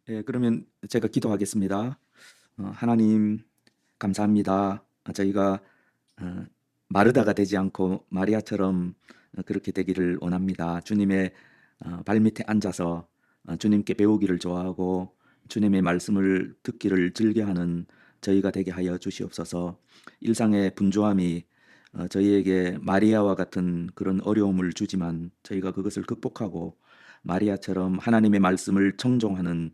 예, 그러면 제가 기도하겠습니다. 하나님 감사합니다. 저희가 어, 마르다가 되지 않고 마리아처럼 그렇게 되기를 원합니다. 주님의 발밑에 앉아서 주님께 배우기를 좋아하고 주님의 말씀을 듣기를 즐겨하는 저희가 되게 하여 주시옵소서. 일상의 분주함이 저희에게 마리아와 같은 그런 어려움을 주지만 저희가 그것을 극복하고 마리아처럼 하나님의 말씀을 청종하는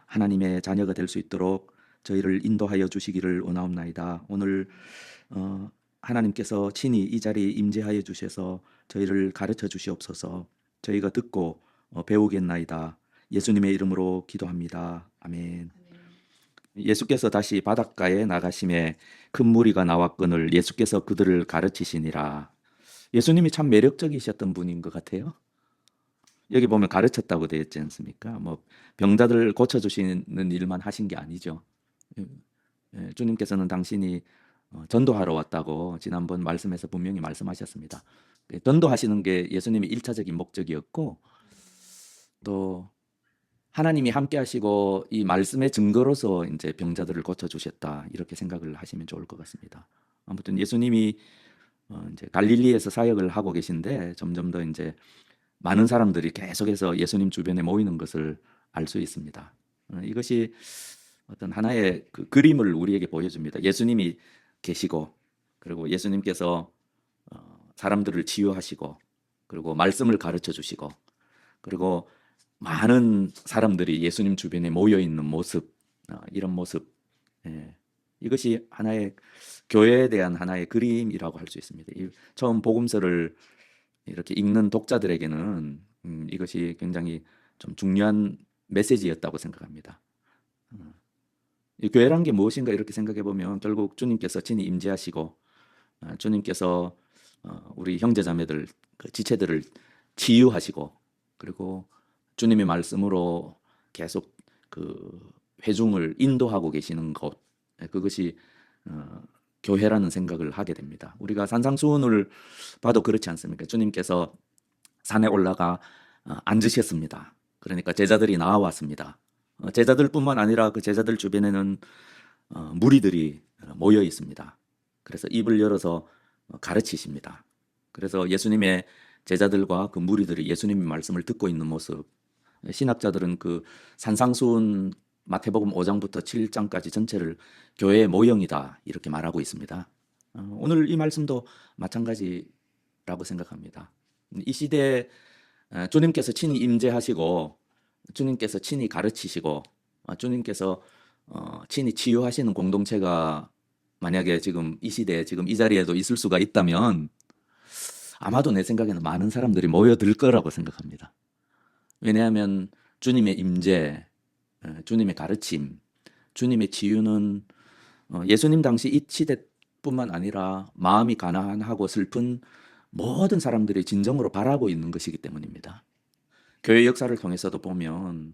하나님의 자녀가 될 수 있도록 저희를 인도하여 주시기를 원하옵나이다. 오늘 하나님께서 친히 이 자리에 임재하여 주셔서 저희를 가르쳐 주시옵소서. 저희가 듣고 배우겠나이다. 예수님의 이름으로 기도합니다. 아멘. 예수께서 다시 바닷가에 나가심에 큰 무리가 나왔거늘 예수께서 그들을 가르치시니라. 예수님이 참 매력적이셨던 분인 것 같아요. 여기 보면 가르쳤다고 되어 있지 않습니까? 뭐 병자들 고쳐주시는 일만 하신 게 아니죠. 주님께서는 당신이 전도하러 왔다고 지난번 말씀에서 분명히 말씀하셨습니다. 전도하시는 게 예수님의 1차적인 목적이었고 또 하나님이 함께 하시고 이 말씀의 증거로서 이제 병자들을 고쳐 주셨다. 이렇게 생각을 하시면 좋을 것 같습니다. 아무튼 예수님이 이제 갈릴리에서 사역을 하고 계신데 점점 더 이제 많은 사람들이 계속해서 예수님 주변에 모이는 것을 알 수 있습니다. 이것이 어떤 하나의 그 그림을 우리에게 보여줍니다. 예수님이 계시고 그리고 예수님께서 사람들을 치유하시고 그리고 말씀을 가르쳐 주시고 그리고 많은 사람들이 예수님 주변에 모여 있는 모습, 이런 모습, 예, 이것이 하나의 교회에 대한 하나의 그림이라고 할 수 있습니다. 처음 복음서를 이렇게 읽는 독자들에게는 이것이 굉장히 좀 중요한 메시지였다고 생각합니다. 이 교회란 게 무엇인가 이렇게 생각해 보면 결국 주님께서 친히 임재하시고 주님께서 우리 형제자매들 그 지체들을 치유하시고 그리고 주님의 말씀으로 계속 그 회중을 인도하고 계시는 것 그것이 교회라는 생각을 하게 됩니다. 우리가 산상수훈을 봐도 그렇지 않습니까? 주님께서 산에 올라가 앉으셨습니다. 그러니까 제자들이 나와왔습니다. 제자들뿐만 아니라 그 제자들 주변에는 무리들이 모여 있습니다. 그래서 입을 열어서 가르치십니다. 그래서 예수님의 제자들과 그 무리들이 예수님의 말씀을 듣고 있는 모습, 신학자들은 그 산상수훈 마태복음 5장부터 7장까지 전체를 교회의 모형이다 이렇게 말하고 있습니다. 오늘 이 말씀도 마찬가지라고 생각합니다. 이 시대에 주님께서 친히 임재하시고 주님께서 친히 가르치시고 주님께서 친히 치유하시는 공동체가 만약에 지금 이 시대에 지금 이 자리에도 있을 수가 있다면 아마도 내 생각에는 많은 사람들이 모여들 거라고 생각합니다. 왜냐하면 주님의 임재, 주님의 가르침, 주님의 치유는 예수님 당시 이 시대뿐만 아니라 마음이 가난하고 슬픈 모든 사람들이 진정으로 바라고 있는 것이기 때문입니다. 교회 역사를 통해서도 보면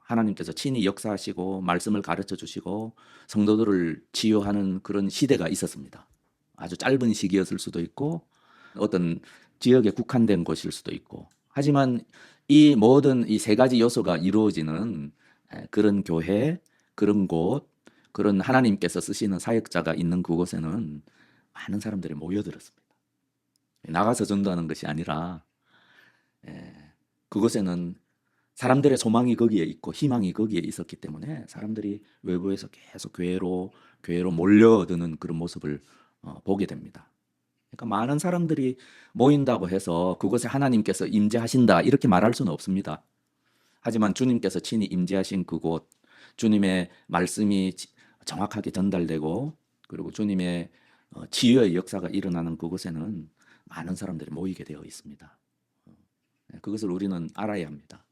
하나님께서 친히 역사하시고 말씀을 가르쳐 주시고 성도들을 치유하는 그런 시대가 있었습니다. 아주 짧은 시기였을 수도 있고 어떤 지역에 국한된 곳일 수도 있고 하지만 이 모든 이 세 가지 요소가 이루어지는 그런 교회, 그런 곳, 그런 하나님께서 쓰시는 사역자가 있는 그곳에는 많은 사람들이 모여들었습니다. 나가서 전도하는 것이 아니라 그곳에는 사람들의 소망이 거기에 있고 희망이 거기에 있었기 때문에 사람들이 외부에서 계속 교회로 몰려드는 그런 모습을 보게 됩니다. 그러니까 많은 사람들이 모인다고 해서 그곳에 하나님께서 임재하신다 이렇게 말할 수는 없습니다. 하지만 주님께서 친히 임재하신 그곳, 주님의 말씀이 정확하게 전달되고 그리고 주님의 치유의 역사가 일어나는 그곳에는 많은 사람들이 모이게 되어 있습니다. 그것을 우리는 알아야 합니다.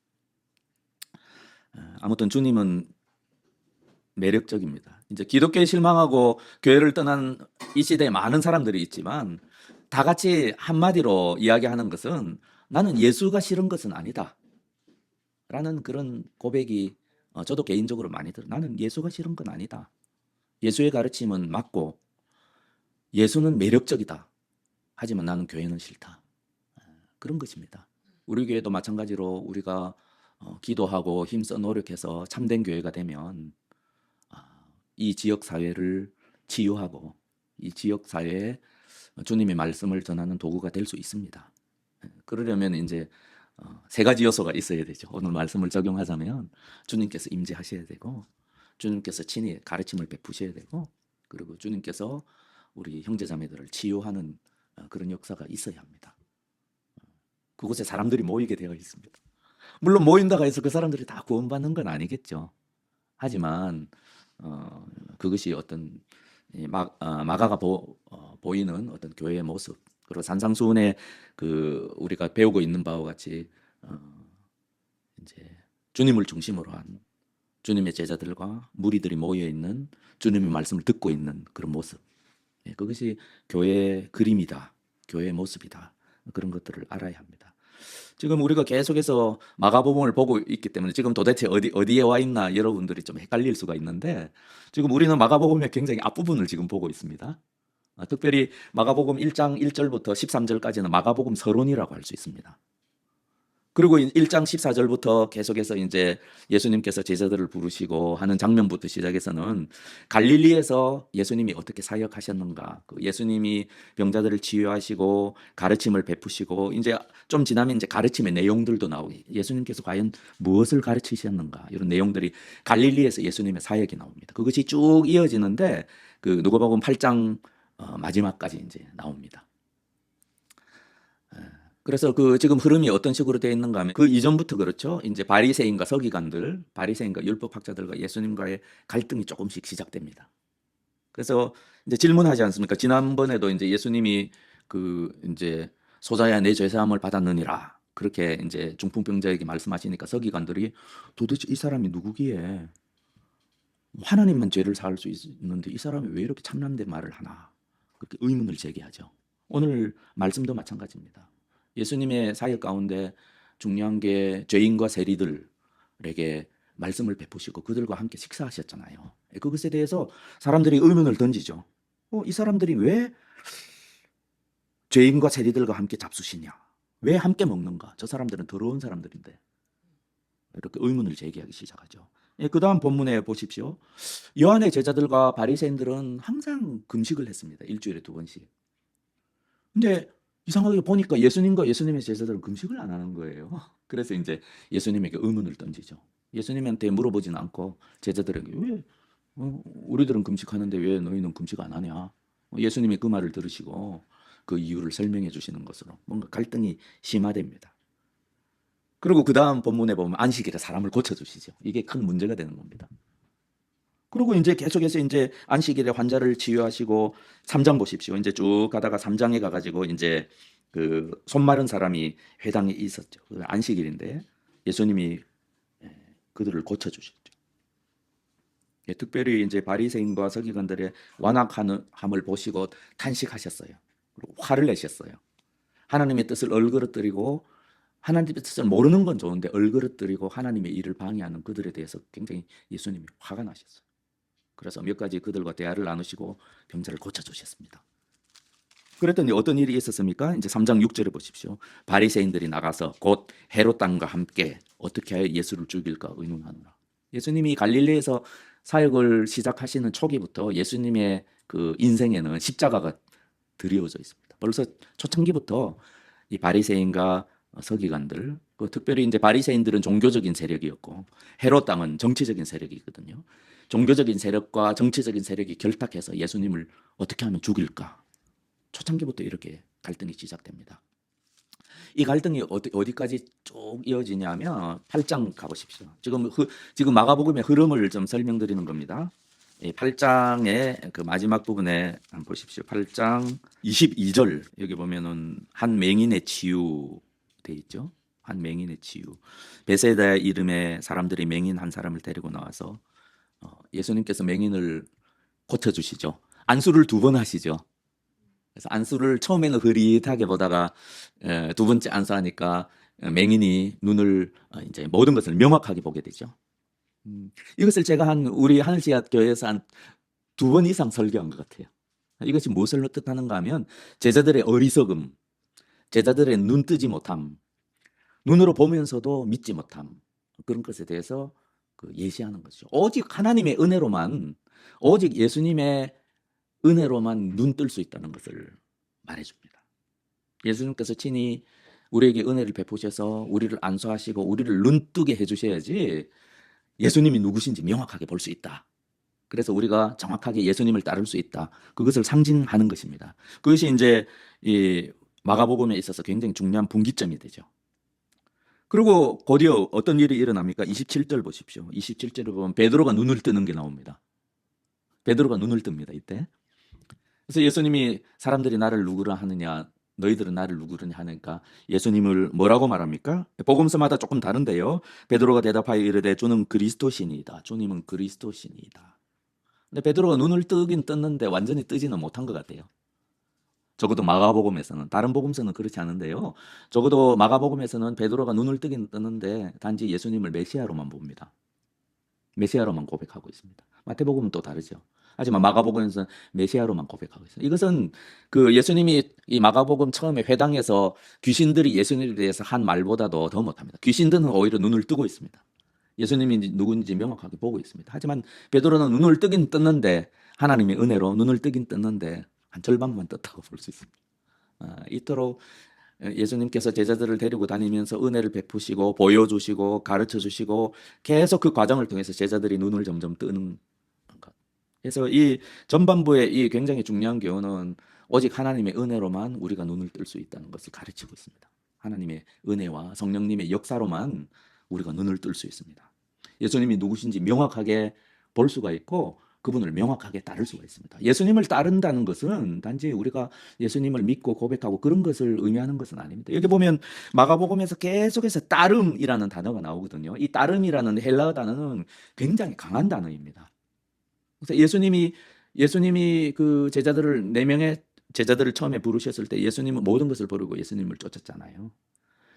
아무튼 주님은 매력적입니다. 이제 기독교에 실망하고 교회를 떠난 이 시대에 많은 사람들이 있지만 다 같이 한마디로 이야기하는 것은 나는 예수가 싫은 것은 아니다. 라는 그런 고백이 저도 개인적으로 많이 들어요. 나는 예수가 싫은 건 아니다. 예수의 가르침은 맞고 예수는 매력적이다. 하지만 나는 교회는 싫다. 그런 것입니다. 우리 교회도 마찬가지로 우리가 기도하고 힘써 노력해서 참된 교회가 되면 이 지역 사회를 치유하고 이 지역 사회에 주님의 말씀을 전하는 도구가 될 수 있습니다. 그러려면 이제 세 가지 요소가 있어야 되죠. 오늘 말씀을 적용하자면 주님께서 임재하셔야 되고, 주님께서 친히 가르침을 베푸셔야 되고, 그리고 주님께서 우리 형제자매들을 치유하는 그런 역사가 있어야 합니다. 그곳에 사람들이 모이게 되어 있습니다. 물론 모인다고 해서 그 사람들이 다 구원받는 건 아니겠죠. 하지만 그것이 어떤 마가가 보이는 어떤 교회의 모습, 그리고 산상수훈에 우리가 배우고 있는 바와 같이 이제 주님을 중심으로 한 주님의 제자들과 무리들이 모여 있는 주님의 말씀을 듣고 있는 그런 모습, 그것이 교회의 그림이다, 교회의 모습이다. 그런 것들을 알아야 합니다. 지금 우리가 계속해서 마가복음을 보고 있기 때문에 지금 도대체 어디에 와 있나 여러분들이 좀 헷갈릴 수가 있는데, 지금 우리는 마가복음의 굉장히 앞부분을 지금 보고 있습니다. 특별히 마가복음 1장 1절부터 13절까지는 마가복음 서론이라고 할 수 있습니다. 그리고 1장 14절부터 계속해서 이제 예수님께서 제자들을 부르시고 하는 장면부터 시작해서는 갈릴리에서 예수님이 어떻게 사역하셨는가, 예수님이 병자들을 치유하시고 가르침을 베푸시고, 이제 좀 지나면 이제 가르침의 내용들도 나오고, 예수님께서 과연 무엇을 가르치셨는가, 이런 내용들이 갈릴리에서 예수님의 사역이 나옵니다. 그것이 쭉 이어지는데 누가복음 8장 마지막까지 이제 나옵니다. 그래서 지금 흐름이 어떤 식으로 되어 있는가 하면 이전부터 그렇죠. 이제 바리새인과 서기관들, 바리새인과 율법학자들과 예수님과의 갈등이 조금씩 시작됩니다. 그래서 이제 질문하지 않습니까? 지난번에도 이제 예수님이 이제 소자야 내 죄사함을 받았느니라, 그렇게 이제 중풍병자에게 말씀하시니까 서기관들이 도대체 이 사람이 누구기에 하나님만 죄를 사할 수 있는데 이 사람이 왜 이렇게 참남된 말을 하나, 그렇게 의문을 제기하죠. 오늘 말씀도 마찬가지입니다. 예수님의 사역 가운데 중요한 게 죄인과 세리들에게 말씀을 베푸시고 그들과 함께 식사하셨잖아요. 그것에 대해서 사람들이 의문을 던지죠. 이 사람들이 왜 죄인과 세리들과 함께 잡수시냐? 왜 함께 먹는가? 저 사람들은 더러운 사람들인데. 이렇게 의문을 제기하기 시작하죠. 그 다음 본문에 보십시오. 요한의 제자들과 바리새인들은 항상 금식을 했습니다. 일주일에 2번씩. 근데 이상하게 보니까 예수님과 예수님의 제자들은 금식을 안 하는 거예요. 그래서 이제 예수님에게 의문을 던지죠. 예수님한테 물어보진 않고 제자들에게 왜 우리들은 금식하는데 왜 너희는 금식 안 하냐? 예수님이 그 말을 들으시고 그 이유를 설명해 주시는 것으로 뭔가 갈등이 심화됩니다. 그리고 그 다음 본문에 보면 안식일에 사람을 고쳐주시죠. 이게 큰 문제가 되는 겁니다. 그리고 이제 계속해서 이제 안식일에 환자를 치유하시고 3장 보십시오. 이제 쭉 가다가 3장에 가가지고 이제 손 마른 사람이 회당에 있었죠. 안식일인데 예수님이 그들을 고쳐주셨죠. 특별히 이제 바리새인과 서기관들의 완악함을 보시고 탄식하셨어요. 그리고 화를 내셨어요. 하나님의 뜻을 얼그러뜨리고, 하나님의 뜻을 모르는 건 좋은데 얼그러뜨리고 하나님의 일을 방해하는 그들에 대해서 굉장히 예수님이 화가 나셨어요. 그래서 몇 가지 그들과 대화를 나누시고 병자를 고쳐주셨습니다. 그랬더니 어떤 일이 있었습니까? 이제 3장 6절에 보십시오. 바리새인들이 나가서 곧 헤롯 왕과 함께 어떻게 하여 예수를 죽일까 의논하느라. 예수님이 갈릴리에서 사역을 시작하시는 초기부터 예수님의 인생에는 십자가가 드리워져 있습니다. 벌써 초창기부터 이 바리새인과 서기관들, 특별히 이제 바리새인들은 종교적인 세력이었고 헤롯 왕은 정치적인 세력이거든요. 종교적인 세력과 정치적인 세력이 결탁해서 예수님을 어떻게 하면 죽일까? 초창기부터 이렇게 갈등이 시작됩니다. 이 갈등이 어디까지 쭉 이어지냐면 8장 가보십시오. 지금 마가복음의 흐름을 좀 설명드리는 겁니다. 8장의 마지막 부분에 한번 보십시오. 8장 22절 여기 보면은 한 맹인의 치유 돼 있죠. 한 맹인의 치유. 베세다 이름의 사람들이 맹인 한 사람을 데리고 나와서 예수님께서 맹인을 고쳐주시죠. 안수를 2번 하시죠. 그래서 안수를 처음에는 흐릿하게 보다가 2번째 안수하니까 맹인이 눈을 이제 모든 것을 명확하게 보게 되죠. 이것을 제가 우리 하늘씨앗 교회에서 한 2번 이상 설교한 것 같아요. 이것이 무엇을 뜻하는가 하면 제자들의 어리석음, 제자들의 눈뜨지 못함, 눈으로 보면서도 믿지 못함, 그런 것에 대해서 예시하는 거죠. 오직 하나님의 은혜로만, 오직 예수님의 은혜로만 눈 뜰 수 있다는 것을 말해줍니다. 예수님께서 친히 우리에게 은혜를 베푸셔서 우리를 안수하시고 우리를 눈뜨게 해주셔야지 예수님이 누구신지 명확하게 볼 수 있다. 그래서 우리가 정확하게 예수님을 따를 수 있다. 그것을 상징하는 것입니다. 그것이 이제 이 마가복음에 있어서 굉장히 중요한 분기점이 되죠. 그리고 곧이어 어떤 일이 일어납니까? 27절 보십시오. 27절을 보면 베드로가 눈을 뜨는 게 나옵니다. 베드로가 눈을 뜹니다, 이때. 그래서 예수님이 사람들이 나를 누구라 하느냐, 너희들은 나를 누구냐 하니까 예수님을 뭐라고 말합니까? 복음서마다 조금 다른데요. 베드로가 대답하여 이르되 주는 그리스도시니이다. 주님은 그리스도시니이다. 근데 베드로가 눈을 뜨긴 떴는데 완전히 뜨지는 못한 것 같아요. 적어도 마가복음에서는. 다른 복음서는 그렇지 않은데요. 적어도 마가복음에서는 베드로가 눈을 뜨긴 떴는데 단지 예수님을 메시아로만 봅니다. 메시아로만 고백하고 있습니다. 마태복음은 또 다르죠. 하지만 마가복음에서는 메시아로만 고백하고 있어요. 이것은 예수님이 이 마가복음 처음에 회당에서 귀신들이 예수님에 대해서 한 말보다도 더 못합니다. 귀신들은 오히려 눈을 뜨고 있습니다. 예수님이 누군지 명확하게 보고 있습니다. 하지만 베드로는 눈을 뜨긴 떴는데, 하나님의 은혜로 눈을 뜨긴 떴는데 한 절반만 떴다고 볼 수 있습니다. 이토록 예수님께서 제자들을 데리고 다니면서 은혜를 베푸시고 보여주시고 가르쳐주시고 계속 그 과정을 통해서 제자들이 눈을 점점 뜨는 것. 그래서 이 전반부의 이 굉장히 중요한 교훈은 오직 하나님의 은혜로만 우리가 눈을 뜰 수 있다는 것을 가르치고 있습니다. 하나님의 은혜와 성령님의 역사로만 우리가 눈을 뜰 수 있습니다. 예수님이 누구신지 명확하게 볼 수가 있고 그분을 명확하게 따를 수가 있습니다. 예수님을 따른다는 것은 단지 우리가 예수님을 믿고 고백하고 그런 것을 의미하는 것은 아닙니다. 여기 보면 마가복음에서 계속해서 따름이라는 단어가 나오거든요. 이 따름이라는 헬라어 단어는 굉장히 강한 단어입니다. 그래서 예수님이 그 제자들을 4명의 제자들을 처음에 부르셨을 때 예수님은 모든 것을 버리고 예수님을 쫓았잖아요.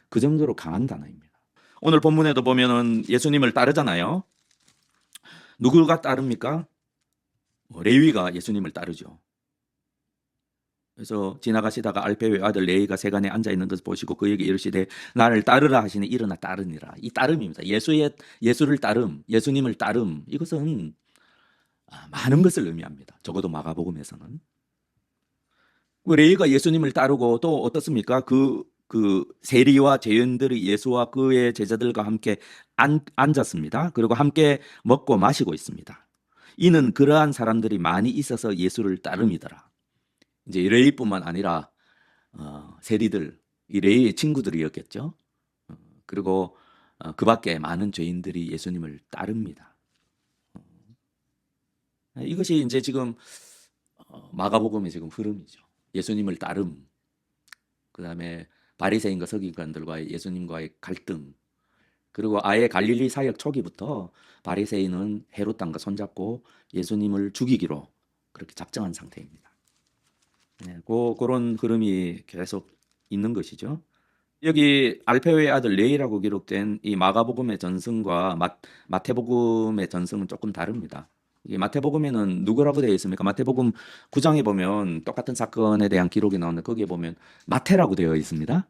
그 정도로 강한 단어입니다. 오늘 본문에도 보면은 예수님을 따르잖아요. 누구가 따릅니까? 레위가 예수님을 따르죠. 그래서 지나가시다가 알페의 아들 레위가 세간에 앉아 있는 것을 보시고 그에게 이르시되 나를 따르라 하시니 일어나 따르니라. 이 따름입니다. 예수를 따름, 예수님을 따름. 이것은 많은 것을 의미합니다. 적어도 마가복음에서는. 레위가 예수님을 따르고 또 어떻습니까? 그 세리와 죄인들이 예수와 그의 제자들과 함께 앉았습니다. 그리고 함께 먹고 마시고 있습니다. 이는 그러한 사람들이 많이 있어서 예수를 따름이더라. 이제 레위뿐만 아니라 세리들, 이 레위의 친구들이었겠죠. 그리고 그 밖에 많은 죄인들이 예수님을 따릅니다. 이것이 이제 지금 마가복음의 지금 흐름이죠. 예수님을 따름. 그다음에 바리새인과 서기관들과의 예수님과의 갈등. 그리고 아예 갈릴리 사역 초기부터 바리새인은 헤롯 왕과 손잡고 예수님을 죽이기로 그렇게 작정한 상태입니다. 네, 그런 흐름이 계속 있는 것이죠. 여기 알페오의 아들 레이라고 기록된 이 마가복음의 전승과 마태복음의 전승은 조금 다릅니다. 이 마태복음에는 누구라고 되어 있습니까? 마태복음 9장에 보면 똑같은 사건에 대한 기록이 나오는데 거기에 보면 마태라고 되어 있습니다.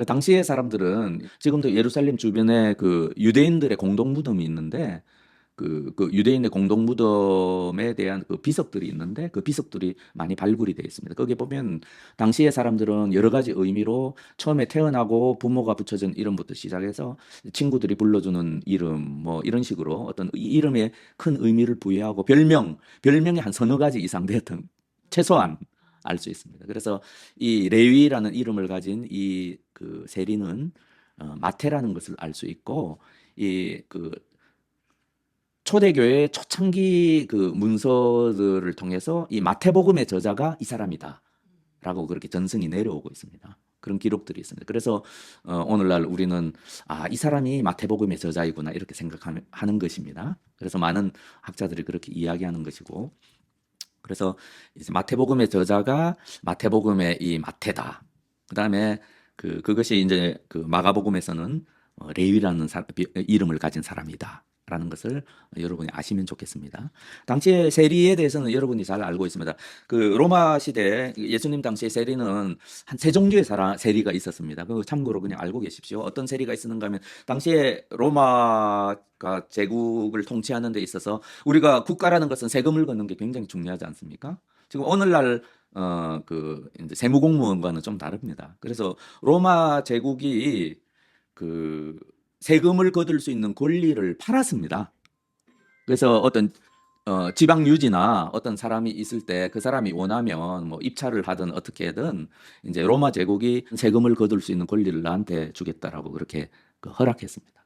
당시의 사람들은 지금도 예루살렘 주변에 그 유대인들의 공동 무덤이 있는데 그 유대인의 공동 무덤에 대한 그 비석들이 있는데 그 비석들이 많이 발굴이 되어 있습니다. 거기 보면 당시의 사람들은 여러 가지 의미로 처음에 태어나고 부모가 붙여준 이름부터 시작해서 친구들이 불러주는 이름 뭐 이런 식으로 어떤 이름에 큰 의미를 부여하고 별명이 한 서너 가지 이상 되었던 최소한 알 수 있습니다. 그래서 이 레위라는 이름을 가진 이 세리는 마태라는 것을 알 수 있고 이 초대교회의 초창기 문서들을 통해서 이 마태복음의 저자가 이 사람이다라고 그렇게 전승이 내려오고 있습니다. 그런 기록들이 있습니다. 그래서 오늘날 우리는 이 사람이 마태복음의 저자이구나 이렇게 생각하는 것입니다. 그래서 많은 학자들이 그렇게 이야기하는 것이고, 그래서 이제 마태복음의 저자가 마태복음의 이 마태다. 그다음에 그것이 이제 마가복음에서는 레위라는 이름을 가진 사람이다. 라는 것을 여러분이 아시면 좋겠습니다. 당시에 세리에 대해서는 여러분이 잘 알고 있습니다. 그 로마 시대 예수님 당시에 세리는 한 세 종류의 세리가 있었습니다. 그 참고로 그냥 알고 계십시오. 어떤 세리가 있었는가 하면 당시에 로마가 제국을 통치하는 데 있어서 우리가 국가라는 것은 세금을 걷는 게 굉장히 중요하지 않습니까? 지금 오늘날 그 이제 세무공무원과는 좀 다릅니다. 그래서 로마 제국이 그 세금을 거둘 수 있는 권리를 팔았습니다. 그래서 어떤 지방 유지나 어떤 사람이 있을 때 그 사람이 원하면 뭐 입찰을 하든 어떻게든 이제 로마 제국이 세금을 거둘 수 있는 권리를 나한테 주겠다라고 그렇게 허락했습니다.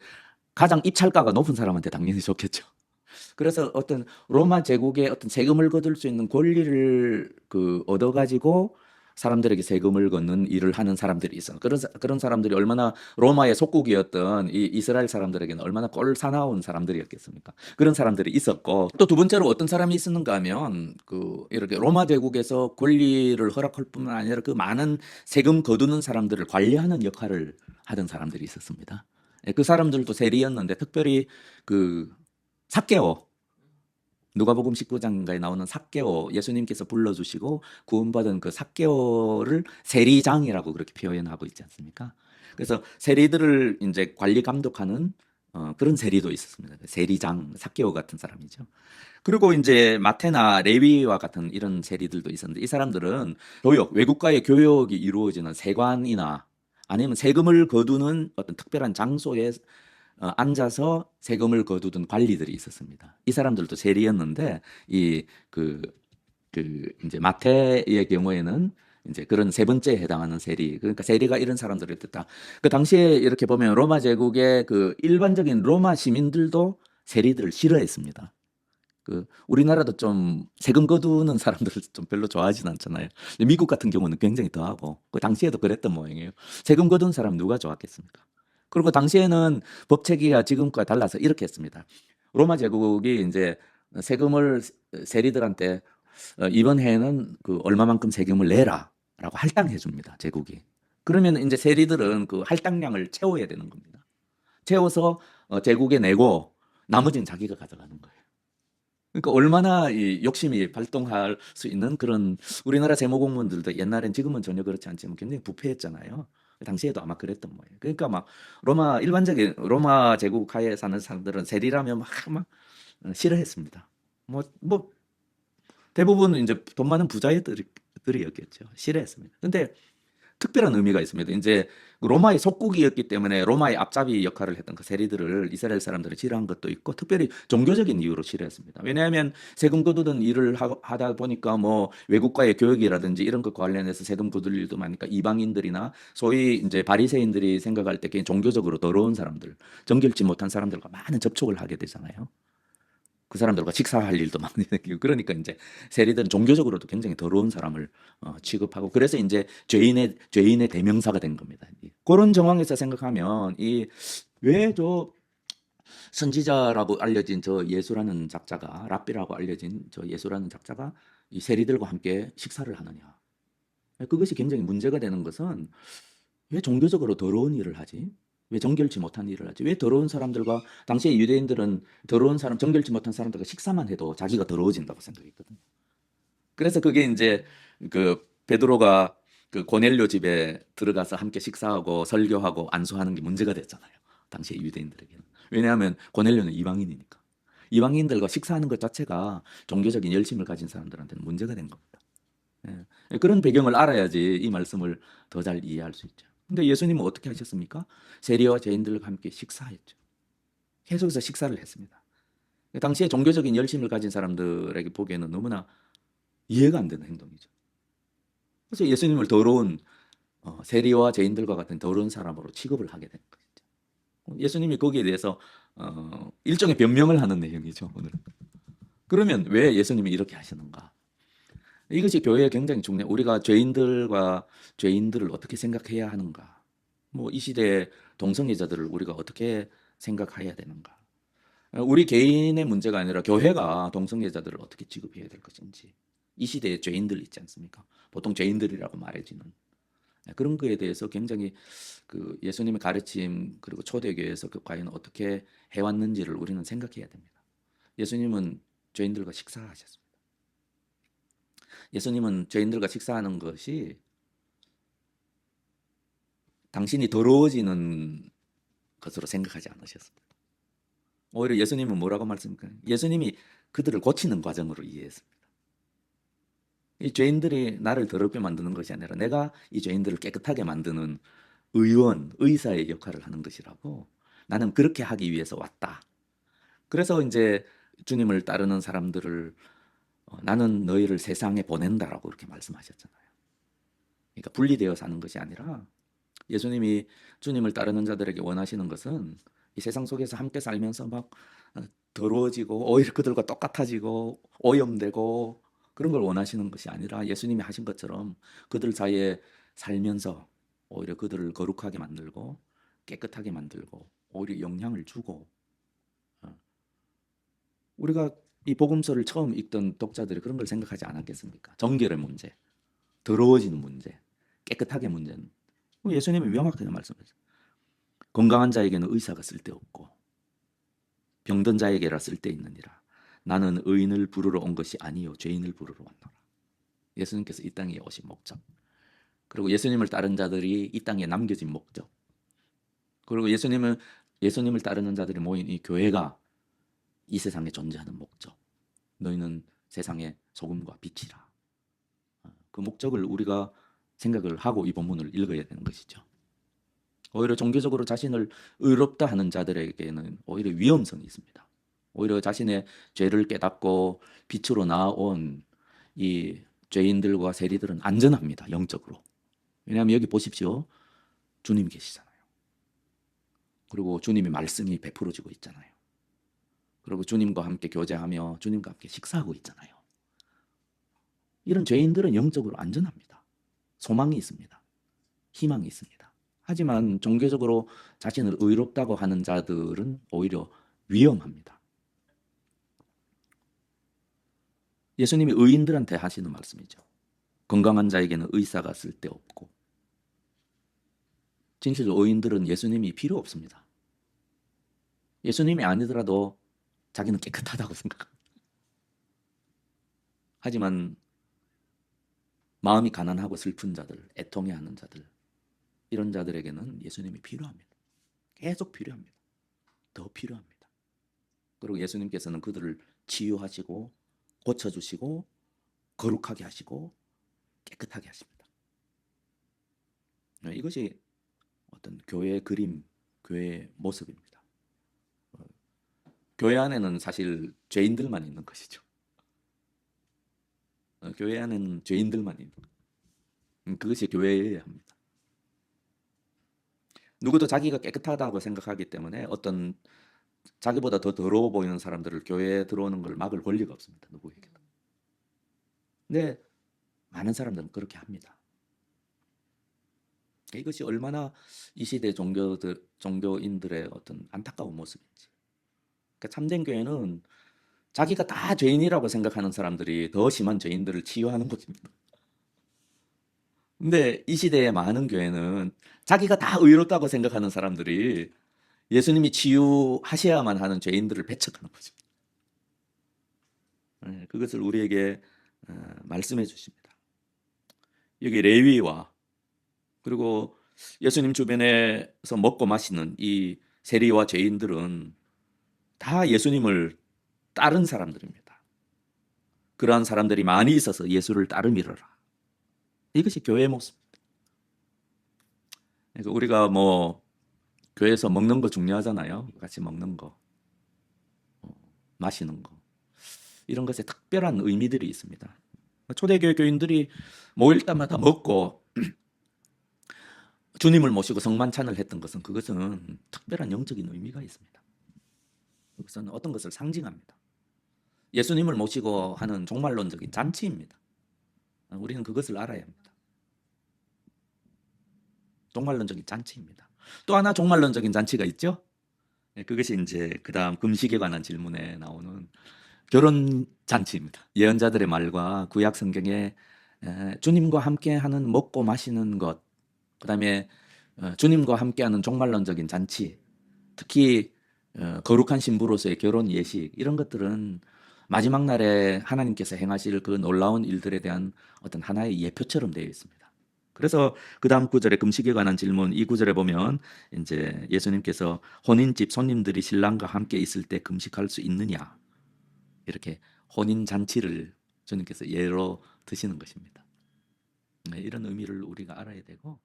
가장 입찰가가 높은 사람한테 당연히 좋겠죠. 그래서 어떤 로마 제국의 어떤 세금을 거둘 수 있는 권리를 얻어가지고 사람들에게 세금을 걷는 일을 하는 사람들이 있어. 그런 사람들이 얼마나 로마의 속국이었던 이 이스라엘 사람들에게는 얼마나 꼴 사나운 사람들이었겠습니까? 그런 사람들이 있었고 또 두 번째로 어떤 사람이 있었는가 하면 이렇게 로마 제국에서 권리를 허락할 뿐만 아니라 그 많은 세금 거두는 사람들을 관리하는 역할을 하던 사람들이 있었습니다. 그 사람들도 세리였는데 특별히 삭개오 누가복음 19장가에 나오는 삭개오 예수님께서 불러주시고 구원받은 그 삭개오를 세리장이라고 그렇게 표현하고 있지 않습니까? 그래서 세리들을 이제 관리 감독하는 그런 세리도 있었습니다. 세리장 삭개오 같은 사람이죠. 그리고 이제 마테나 레위와 같은 이런 세리들도 있었는데 이 사람들은 외국과의 교역이 이루어지는 세관이나 아니면 세금을 거두는 어떤 특별한 장소에 앉아서 세금을 거두던 관리들이 있었습니다. 이 사람들도 세리였는데 이제 마태의 경우에는 이제 그런 세 번째에 해당하는 세리. 그러니까 세리가 이런 사람들을 뜻다. 그 당시에 이렇게 보면 로마 제국의 일반적인 로마 시민들도 세리들을 싫어했습니다. 우리나라도 좀 세금 거두는 사람들을 좀 별로 좋아하진 않잖아요. 미국 같은 경우는 굉장히 더하고 그 당시에도 그랬던 모양이에요. 세금 거두는 사람 누가 좋았겠습니까? 그리고 당시에는 법 체계가 지금과 달라서 이렇게 했습니다. 로마 제국이 이제 세금을 세리들한테 이번 해에는 얼마만큼 세금을 내라라고 할당해 줍니다. 제국이. 그러면 이제 세리들은 그 할당량을 채워야 되는 겁니다. 채워서 제국에 내고 나머지는 자기가 가져가는 거예요. 그러니까 얼마나 이 욕심이 발동할 수 있는 그런 우리나라 세무공무원들도 옛날엔 지금은 전혀 그렇지 않지만 굉장히 부패했잖아요. 당시에도 아마 그랬던 거예요. 그러니까 막 일반적인 로마 제국 하에 사는 사람들은 세리라면 막 싫어했습니다. 뭐 대부분 이제 돈 많은 부자들이었겠죠. 싫어했습니다. 근데 특별한 의미가 있습니다. 이제 로마의 속국이었기 때문에 로마의 앞잡이 역할을 했던 그 세리들을 이스라엘 사람들이 싫어한 것도 있고 특별히 종교적인 이유로 싫어했습니다. 왜냐하면 세금 거두던 일을 하다 보니까 뭐 외국과의 교역이라든지 이런 것 관련해서 세금 거둘 일도 많으니까 이방인들이나 소위 이제 바리새인들이 생각할 때 그냥 종교적으로 더러운 사람들, 정결치 못한 사람들과 많은 접촉을 하게 되잖아요. 그 사람들과 식사할 일도 많이 생기고 그러니까 이제 세리들은 종교적으로도 굉장히 더러운 사람을 취급하고 그래서 이제 죄인의 대명사가 된 겁니다. 그런 정황에서 생각하면 왜 선지자라고 알려진 저 예수라는 작자가 랍비라고 알려진 저 예수라는 작자가 이 세리들과 함께 식사를 하느냐? 그것이 굉장히 문제가 되는 것은 왜 종교적으로 더러운 일을 하지? 왜 정결치 못한 일을 하지? 왜 더러운 사람들과 당시에 유대인들은 정결치 못한 사람들과 식사만 해도 자기가 더러워진다고 생각했거든요. 그래서 그게 이제 베드로가 고넬료 집에 들어가서 함께 식사하고 설교하고 안수하는 게 문제가 됐잖아요. 당시에 유대인들에게는. 왜냐하면 고넬료는 이방인이니까. 이방인들과 식사하는 것 자체가 종교적인 열심을 가진 사람들한테는 문제가 된 겁니다. 예. 그런 배경을 알아야지 이 말씀을 더 잘 이해할 수 있죠. 근데 예수님은 어떻게 하셨습니까? 세리와 죄인들과 함께 식사했죠. 계속해서 식사를 했습니다. 당시에 종교적인 열심을 가진 사람들에게 보기에는 너무나 이해가 안 되는 행동이죠. 그래서 예수님을 더러운 세리와 죄인들과 같은 더러운 사람으로 취급을 하게 된 것이죠. 예수님이 거기에 대해서 일종의 변명을 하는 내용이죠. 오늘. 그러면 왜 예수님이 이렇게 하시는가? 이것이 교회에 굉장히 중요해요. 우리가 죄인들을 어떻게 생각해야 하는가? 이 시대의 동성애자들을 우리가 어떻게 생각해야 되는가? 우리 개인의 문제가 아니라 교회가 동성애자들을 어떻게 취급해야 될 것인지. 이 시대의 죄인들 있지 않습니까? 보통 죄인들이라고 말해지는. 그런 거에 대해서 굉장히 그 예수님의 가르침 그리고 초대교회에서 그 과연 어떻게 해왔는지를 우리는 생각해야 됩니다. 예수님은 죄인들과 식사하셨습니다. 예수님은 죄인들과 식사하는 것이 당신이 더러워지는 것으로 생각하지 않으셨습니다. 오히려 예수님은 뭐라고 말씀하십니까? 예수님이 그들을 고치는 과정으로 이해했습니다. 이 죄인들이 나를 더럽게 만드는 것이 아니라 내가 이 죄인들을 깨끗하게 만드는 의원, 의사의 역할을 하는 것이라고, 나는 그렇게 하기 위해서 왔다. 그래서 이제 주님을 따르는 사람들을 나는 너희를 세상에 보낸다라고 그렇게 말씀하셨잖아요. 그러니까 분리되어 사는 것이 아니라 예수님이 주님을 따르는 자들에게 원하시는 것은 이 세상 속에서 함께 살면서 막 더러워지고 오히려 그들과 똑같아지고 오염되고 그런 걸 원하시는 것이 아니라 예수님이 하신 것처럼 그들 사이에 살면서 오히려 그들을 거룩하게 만들고 깨끗하게 만들고 오히려 영향을 주고, 우리가 이 복음서를 처음 읽던 독자들이 그런 걸 생각하지 않았겠습니까? 정결의 문제, 더러워지는 문제, 깨끗하게 문제는 예수님이 명확하게 말씀하셨어요. 건강한 자에게는 의사가 쓸데없고 병든 자에게라 쓸데있느니라. 나는 의인을 부르러 온 것이 아니요 죄인을 부르러 왔노라. 예수님께서 이 땅에 오신 목적, 그리고 예수님을 따른 자들이 이 땅에 남겨진 목적, 그리고 예수님을 따르는 자들이 모인 이 교회가 이 세상에 존재하는 목적, 너희는 세상의 소금과 빛이라. 그 목적을 우리가 생각을 하고 이 본문을 읽어야 되는 것이죠. 오히려 종교적으로 자신을 의롭다 하는 자들에게는 오히려 위험성이 있습니다. 오히려 자신의 죄를 깨닫고 빛으로 나아온 이 죄인들과 세리들은 안전합니다. 영적으로. 왜냐하면 여기 보십시오. 주님이 계시잖아요. 그리고 주님의 말씀이 베풀어지고 있잖아요. 그리고 주님과 함께 교제하며 주님과 함께 식사하고 있잖아요. 이런 죄인들은 영적으로 안전합니다. 소망이 있습니다. 희망이 있습니다. 하지만 종교적으로 자신을 의롭다고 하는 자들은 오히려 위험합니다. 예수님이 의인들한테 하시는 말씀이죠. 건강한 자에게는 의사가 쓸데없고, 진실로 의인들은 예수님이 필요 없습니다. 예수님이 아니더라도 자기는 깨끗하다고 생각합니다. 하지만 마음이 가난하고 슬픈 자들, 애통해하는 자들, 이런 자들에게는 예수님이 필요합니다. 계속 필요합니다. 더 필요합니다. 그리고 예수님께서는 그들을 치유하시고 고쳐주시고 거룩하게 하시고 깨끗하게 하십니다. 이것이 어떤 교회의 그림, 교회의 모습입니다. 교회 안에는 사실 죄인들만 있는 것이죠. 교회 안에는 죄인들만 있는 것. 그것이 교회여야 합니다. 누구도 자기가 깨끗하다고 생각하기 때문에 어떤 자기보다 더 더러워 보이는 사람들을 교회에 들어오는 걸 막을 권리가 없습니다. 누구에게도. 근데 많은 사람들은 그렇게 합니다. 이것이 얼마나 이 시대 종교인들의 어떤 안타까운 모습인지. 그러니까 참된 교회는 자기가 다 죄인이라고 생각하는 사람들이 더 심한 죄인들을 치유하는 곳입니다. 근데 이 시대의 많은 교회는 자기가 다 의롭다고 생각하는 사람들이 예수님이 치유하셔야만 하는 죄인들을 배척하는 것입니다. 그것을 우리에게 말씀해 주십니다. 여기 레위와 그리고 예수님 주변에서 먹고 마시는 이 세리와 죄인들은 다 예수님을 따른 사람들입니다. 그러한 사람들이 많이 있어서 예수를 따르미러라. 이것이 교회의 모습입니다. 그러니까 우리가 뭐 교회에서 먹는 거 중요하잖아요. 같이 먹는 거, 마시는 거, 이런 것에 특별한 의미들이 있습니다. 초대교회 교인들이 모일 때마다 먹고 주님을 모시고 성만찬을 했던 것은 그것은 특별한 영적인 의미가 있습니다. 그것은 어떤 것을 상징합니다. 예수님을 모시고 하는 종말론적인 잔치입니다. 우리는 그것을 알아야 합니다. 종말론적인 잔치입니다. 또 하나 종말론적인 잔치가 있죠. 그것이 이제 그 다음 금식에 관한 질문에 나오는 결혼 잔치입니다. 예언자들의 말과 구약 성경에 주님과 함께하는 먹고 마시는 것, 그다음에 주님과 함께하는 종말론적인 잔치, 특히 거룩한 신부로서의 결혼 예식, 이런 것들은 마지막 날에 하나님께서 행하실 그 놀라운 일들에 대한 어떤 하나의 예표처럼 되어 있습니다. 그래서 그 다음 구절에 금식에 관한 질문, 이 구절에 보면 이제 예수님께서 혼인집 손님들이 신랑과 함께 있을 때 금식할 수 있느냐, 이렇게 혼인 잔치를 주님께서 예로 드시는 것입니다. 네, 이런 의미를 우리가 알아야 되고,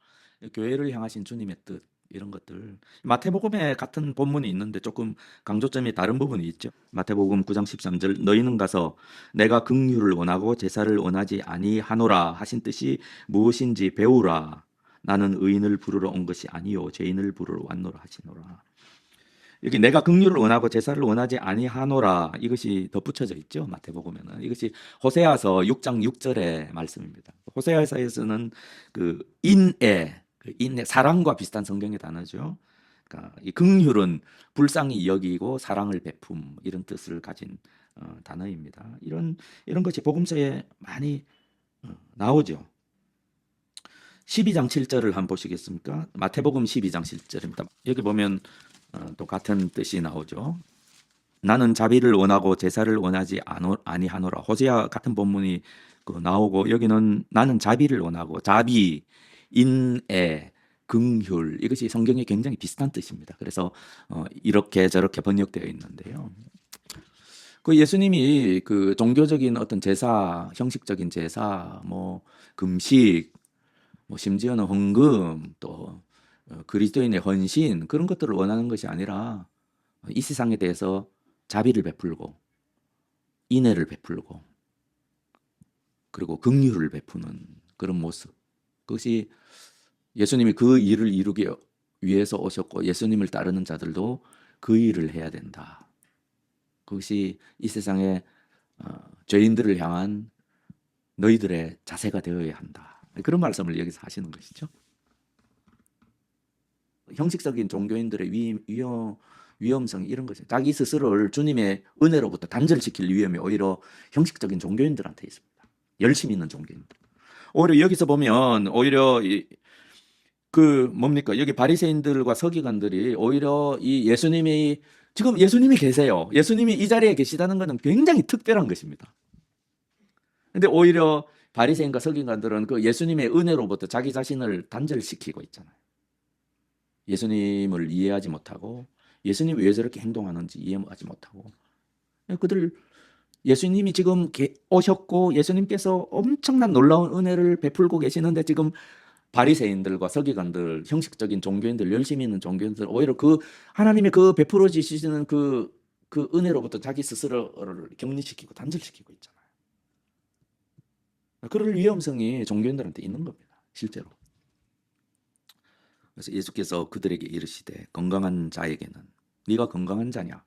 교회를 향하신 주님의 뜻, 이런 것들, 마태복음에 같은 본문이 있는데 조금 강조점이 다른 부분이 있죠. 마태복음 9장 13절, 너희는 가서 내가 긍휼을 원하고 제사를 원하지 아니하노라 하신 뜻이 무엇인지 배우라. 나는 의인을 부르러 온 것이 아니요 죄인을 부르러 왔노라 하시노라. 여기 내가 긍휼을 원하고 제사를 원하지 아니하노라, 이것이 덧붙여져 있죠. 마태복음에는 이것이 호세아서 6장 6절의 말씀입니다. 호세아서에서는 그 인애, 사랑과 비슷한 성경의 단어죠. 그러니까 이 긍휼은 불쌍히 여기고 사랑을 베품, 이런 뜻을 가진 단어입니다. 이런 것이 복음서에 많이 나오죠. 12장 7절을 한번 보시겠습니까? 마태복음 12장 7절입니다. 여기 보면 또 같은 뜻이 나오죠. 나는 자비를 원하고 제사를 원하지 아니하노라. 호세아 같은 본문이 나오고, 여기는 나는 자비를 원하고, 자비, 인애, 긍휼, 이것이 성경에 굉장히 비슷한 뜻입니다. 그래서 이렇게 저렇게 번역되어 있는데요. 그 예수님이 그 종교적인 어떤 제사, 형식적인 제사, 뭐 금식, 뭐 심지어는 헌금, 또 그리스도인의 헌신, 그런 것들을 원하는 것이 아니라 이 세상에 대해서 자비를 베풀고 인애를 베풀고 그리고 긍휼을 베푸는 그런 모습, 그것이 예수님이 그 일을 이루기 위해서 오셨고, 예수님을 따르는 자들도 그 일을 해야 된다. 그것이 이 세상의 죄인들을 향한 너희들의 자세가 되어야 한다. 그런 말씀을 여기서 하시는 것이죠. 형식적인 종교인들의 위험성, 이런 것이 자기 스스로를 주님의 은혜로부터 단절시킬 위험이 오히려 형식적인 종교인들한테 있습니다. 열심히 있는 종교인들. 오히려 여기서 보면 오히려 뭡니까? 여기 바리새인들과 서기관들이 오히려 이 예수님이, 지금 예수님이 계세요. 예수님이 이 자리에 계시다는 것은 굉장히 특별한 것입니다. 근데 오히려 바리새인과 서기관들은 그 예수님의 은혜로부터 자기 자신을 단절시키고 있잖아요. 예수님을 이해하지 못하고 예수님이 왜 저렇게 행동하는지 이해하지 못하고, 그들 예수님이 지금 오셨고 예수님께서 엄청난 놀라운 은혜를 베풀고 계시는데, 지금 바리새인들과 서기관들, 형식적인 종교인들, 열심히 있는 종교인들, 오히려 그 하나님의 그 베풀어 주시는 그 은혜로부터 자기 스스로를 격리시키고 단절시키고 있잖아요. 그럴 위험성이 종교인들한테 있는 겁니다, 실제로. 그래서 예수께서 그들에게 이르시되 건강한 자에게는, 네가 건강한 자냐?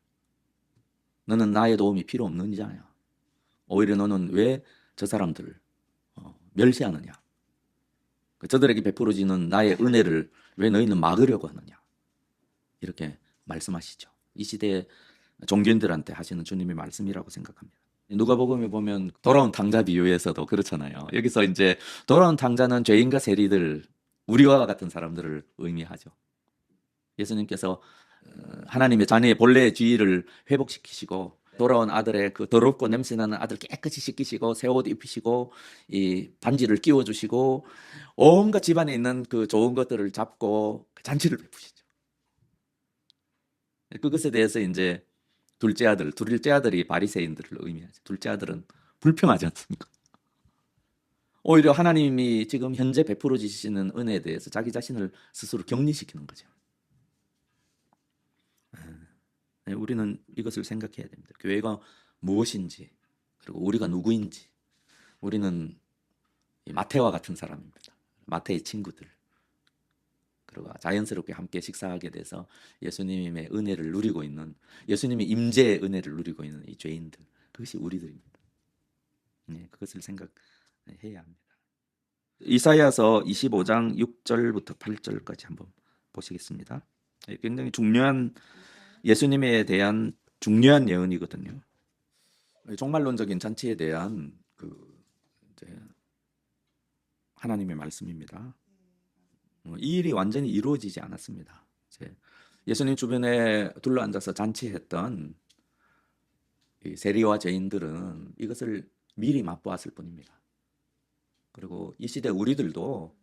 너는 나의 도움이 필요 없는 자냐? 오히려 너는 왜 저 사람들을 멸시하느냐? 저들에게 베풀어지는 나의 은혜를 왜 너희는 막으려고 하느냐? 이렇게 말씀하시죠. 이 시대의 종교인들한테 하시는 주님의 말씀이라고 생각합니다. 누가복음에 보면 돌아온 탕자 비유에서도 그렇잖아요. 여기서 이제 돌아온 탕자는 죄인과 세리들, 우리와 같은 사람들을 의미하죠. 예수님께서 하나님의 자녀의 본래의 지위를 회복시키시고, 돌아온 아들의 그 더럽고 냄새나는 아들 깨끗이 씻기시고, 새 옷 입히시고, 이 반지를 끼워주시고, 온갖 집안에 있는 그 좋은 것들을 잡고 잔치를 베푸시죠. 그것에 대해서 이제 둘째 아들이 바리새인들을 의미하죠. 둘째 아들은 불평하지 않습니까? 오히려 하나님이 지금 현재 베풀어 주시는 은혜에 대해서 자기 자신을 스스로 격리시키는 거죠. 우리는 이것을 생각해야 됩니다. 교회가 무엇인지, 그리고 우리가 누구인지. 우리는 마태와 같은 사람입니다. 마태의 친구들. 그리고 자연스럽게 함께 식사하게 돼서 예수님의 은혜를 누리고 있는, 예수님의 임재의 은혜를 누리고 있는 이 죄인들, 그것이 우리들입니다. 그것을 생각해야 합니다. 이사야서 25장 6절부터 8절까지 한번 보시겠습니다. 굉장히 중요한, 예수님에 대한 중요한 예언이거든요. 종말론적인 잔치에 대한 이제 하나님의 말씀입니다. 이 일이 완전히 이루어지지 않았습니다. 예수님 주변에 둘러앉아서 잔치했던 이 세리와 죄인들은 이것을 미리 맛보았을 뿐입니다. 그리고 이 시대 우리들도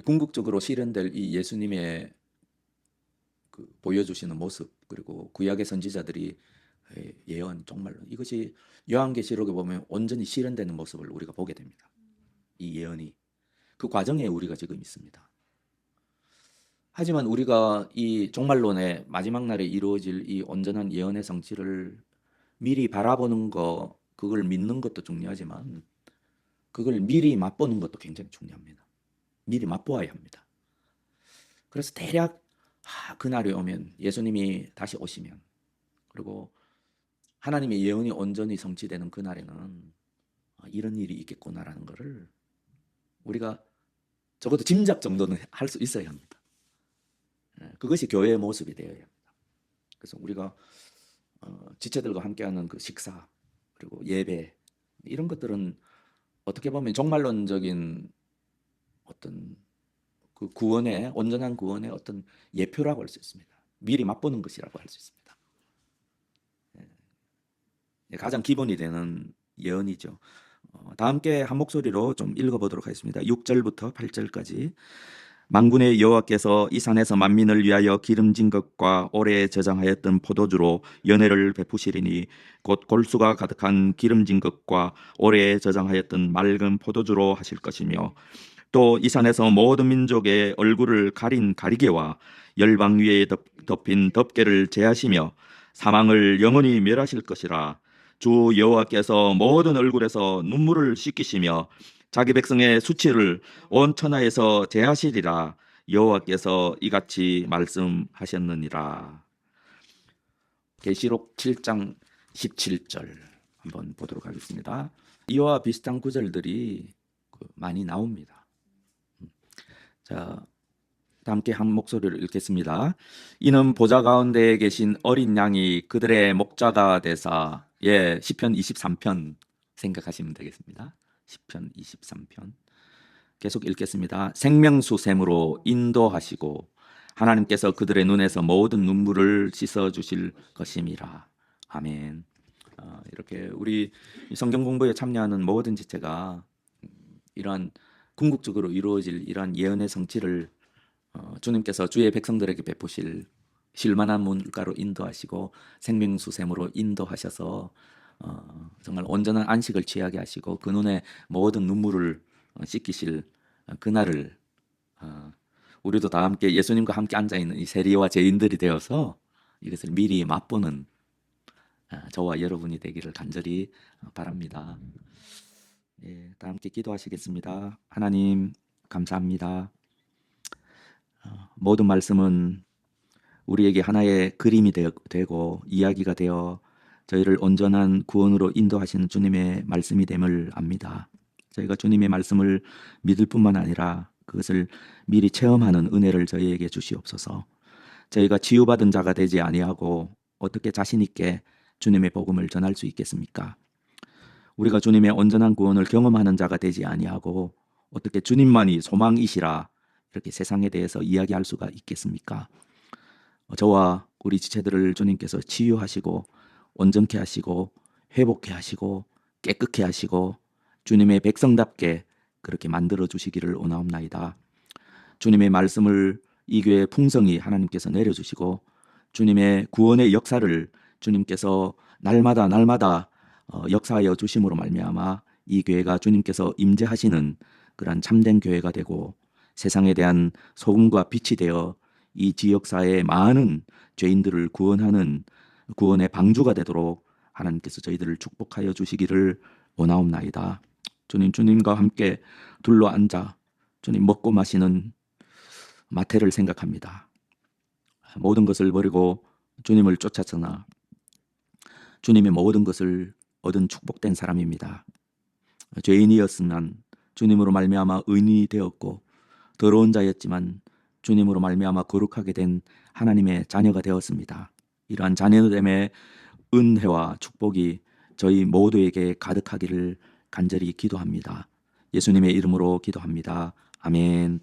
궁극적으로 실현될 이 예수님의 그 보여주시는 모습, 그리고 구약의 선지자들이 예언, 정말로 이것이 요한계시록에 보면 온전히 실현되는 모습을 우리가 보게 됩니다. 이 예언이 그 과정에 우리가 지금 있습니다. 하지만 우리가 이 종말론의 마지막 날에 이루어질 이 온전한 예언의 성취를 미리 바라보는 거, 그걸 믿는 것도 중요하지만 그걸 미리 맛보는 것도 굉장히 중요합니다. 미리 맛보아야 합니다. 그래서 대략 그날이 오면, 예수님이 다시 오시면, 그리고 하나님의 예언이 온전히 성취되는 그날에는 이런 일이 있겠구나라는 것을 우리가 적어도 짐작 정도는 할 수 있어야 합니다. 그것이 교회의 모습이 되어야 합니다. 그래서 우리가 지체들과 함께하는 그 식사, 그리고 예배, 이런 것들은 어떻게 보면 종말론적인 어떤 그 구원의, 온전한 구원의 어떤 예표라고 할 수 있습니다. 미리 맛보는 것이라고 할 수 있습니다. 가장 기본이 되는 예언이죠. 다 함께 한 목소리로 좀 읽어보도록 하겠습니다. 6절부터 8절까지. 만군의 여호와께서 이 산에서 만민을 위하여 기름진 것과 오래 저장하였던 포도주로 연회를 베푸시리니 곧 골수가 가득한 기름진 것과 오래 저장하였던 맑은 포도주로 하실 것이며, 또 이 산에서 모든 민족의 얼굴을 가린 가리개와 열방 위에 덮인 덮개를 제하시며 사망을 영원히 멸하실 것이라. 주 여호와께서 모든 얼굴에서 눈물을 씻기시며 자기 백성의 수치를 온 천하에서 제하시리라. 여호와께서 이같이 말씀하셨느니라. 계시록 7장 17절 한번 보도록 하겠습니다. 이와 비슷한 구절들이 많이 나옵니다. 자, 함께 한 목소리를 읽겠습니다. 이는 보좌 가운데 계신 어린 양이 그들의 목자가 되사, 시편 23편 생각하시면 되겠습니다. 시편 23편 계속 읽겠습니다. 생명수샘으로 인도하시고 하나님께서 그들의 눈에서 모든 눈물을 씻어주실 것임이라. 아멘. 이렇게 우리 성경 공부에 참여하는 모든 지체가 이러한 궁극적으로 이루어질 이러한 예언의 성취를 주님께서 주의 백성들에게 베푸실 쉴만한 물가로 인도하시고 생명수샘으로 인도하셔서 정말 온전한 안식을 취하게 하시고 그 눈에 모든 눈물을 씻기실 그날을 우리도 다 함께 예수님과 함께 앉아있는 이 세리와 죄인들이 되어서 이것을 미리 맛보는 저와 여러분이 되기를 간절히 바랍니다. 다 함께 기도하시겠습니다. 하나님 감사합니다. 모든 말씀은 우리에게 하나의 그림이 되고 이야기가 되어 저희를 온전한 구원으로 인도하시는 주님의 말씀이 됨을 압니다. 저희가 주님의 말씀을 믿을 뿐만 아니라 그것을 미리 체험하는 은혜를 저희에게 주시옵소서. 저희가 치유받은 자가 되지 아니하고 어떻게 자신 있게 주님의 복음을 전할 수 있겠습니까? 우리가 주님의 온전한 구원을 경험하는 자가 되지 아니하고 어떻게 주님만이 소망이시라 이렇게 세상에 대해서 이야기할 수가 있겠습니까? 저와 우리 지체들을 주님께서 치유하시고 온전케 하시고 회복케 하시고 깨끗케 하시고 주님의 백성답게 그렇게 만들어 주시기를 원하옵나이다. 주님의 말씀을 이 교회에 풍성히 하나님께서 내려주시고 주님의 구원의 역사를 주님께서 날마다 역사하여 주심으로 말미암아 이 교회가 주님께서 임재하시는 그러한 참된 교회가 되고 세상에 대한 소금과 빛이 되어 이 지역사회의 많은 죄인들을 구원하는 구원의 방주가 되도록 하나님께서 저희들을 축복하여 주시기를 원하옵나이다. 주님과 함께 둘러앉아 주님 먹고 마시는 마태를 생각합니다. 모든 것을 버리고 주님을 쫓았으나 주님의 모든 것을 얻은 축복된 사람입니다. 죄인이었으면 주님으로 말미암아 의인이 되었고 더러운 자였지만 주님으로 말미암아 거룩하게 된 하나님의 자녀가 되었습니다. 이러한 자녀됨의 은혜와 축복이 저희 모두에게 가득하기를 간절히 기도합니다. 예수님의 이름으로 기도합니다. 아멘.